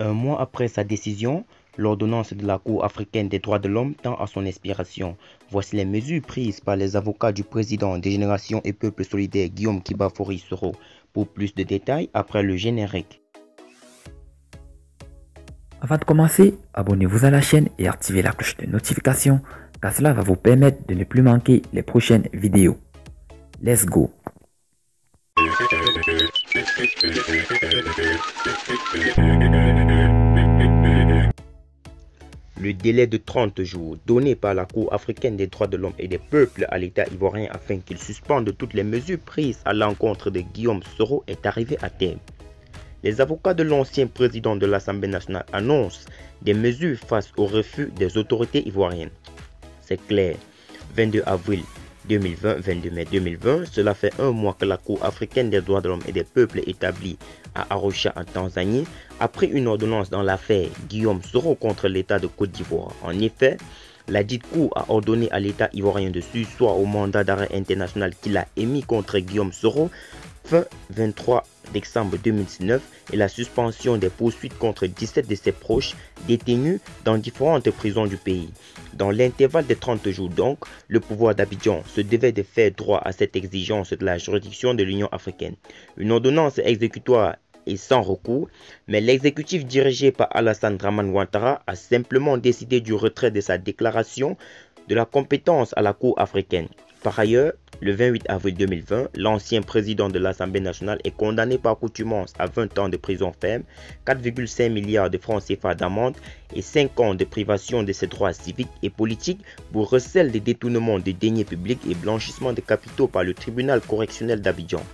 Un mois après sa décision, l'ordonnance de la Cour africaine des droits de l'homme tend à son expiration. Voici les mesures prises par les avocats du président des Générations et Peuples Solidaires Guillaume Kiba-Fori-Soro. Pour plus de détails, après le générique. Avant de commencer, abonnez-vous à la chaîne et activez la cloche de notification car cela va vous permettre de ne plus manquer les prochaines vidéos. Let's go! Le délai de 30 jours donné par la Cour africaine des droits de l'homme et des peuples à l'État ivoirien afin qu'il suspende toutes les mesures prises à l'encontre de Guillaume Soro est arrivé à terme. Les avocats de l'ancien président de l'Assemblée nationale annoncent des mesures face au refus des autorités ivoiriennes. C'est clair, 22 avril 2020, 22 mai 2020, cela fait un mois que la Cour africaine des droits de l'homme et des peuples établie à Arusha en Tanzanie a pris une ordonnance dans l'affaire Guillaume Soro contre l'État de Côte d'Ivoire. En effet, la dite Cour a ordonné à l'État ivoirien de surseoir au mandat d'arrêt international qu'il a émis contre Guillaume Soro fin 23 décembre 2019 et la suspension des poursuites contre 17 de ses proches détenus dans différentes prisons du pays. Dans l'intervalle de 30 jours donc, le pouvoir d'Abidjan se devait de faire droit à cette exigence de la juridiction de l'Union africaine. Une ordonnance exécutoire et sans recours, mais l'exécutif dirigé par Alassane Dramane Ouattara a simplement décidé du retrait de sa déclaration de la compétence à la Cour africaine. Par ailleurs, le 28 avril 2020, l'ancien président de l'Assemblée nationale est condamné par contumace à 20 ans de prison ferme, 4,5 milliards de francs CFA d'amende et 5 ans de privation de ses droits civiques et politiques pour recel des détournements de deniers publics et blanchissement de capitaux par le tribunal correctionnel d'Abidjan.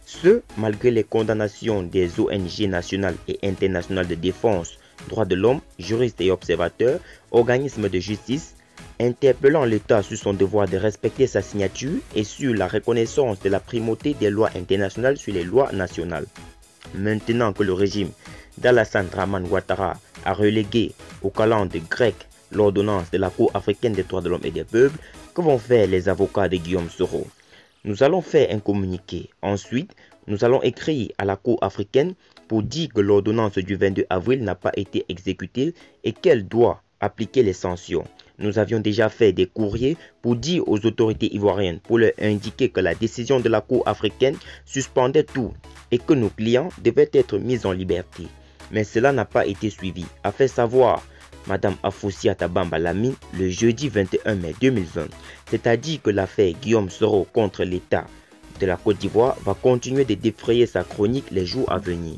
Ce, malgré les condamnations des ONG nationales et internationales de défense, droits de l'homme, juristes et observateurs, organismes de justice, interpellant l'État sur son devoir de respecter sa signature et sur la reconnaissance de la primauté des lois internationales sur les lois nationales. Maintenant que le régime d'Alassane Dramane Ouattara a relégué au calendrier grec l'ordonnance de la Cour africaine des droits de l'homme et des peuples, que vont faire les avocats de Guillaume Soro? Nous allons faire un communiqué. Ensuite, nous allons écrire à la Cour africaine pour dire que l'ordonnance du 22 avril n'a pas été exécutée et qu'elle doit appliquer les sanctions. Nous avions déjà fait des courriers pour dire aux autorités ivoiriennes, pour leur indiquer que la décision de la Cour africaine suspendait tout et que nos clients devaient être mis en liberté. Mais cela n'a pas été suivi, a fait savoir Madame Afoussiata Bamba Lamine le jeudi 21 mai 2020. C'est-à-dire que l'affaire Guillaume Soro contre l'État de la Côte d'Ivoire va continuer de défrayer sa chronique les jours à venir.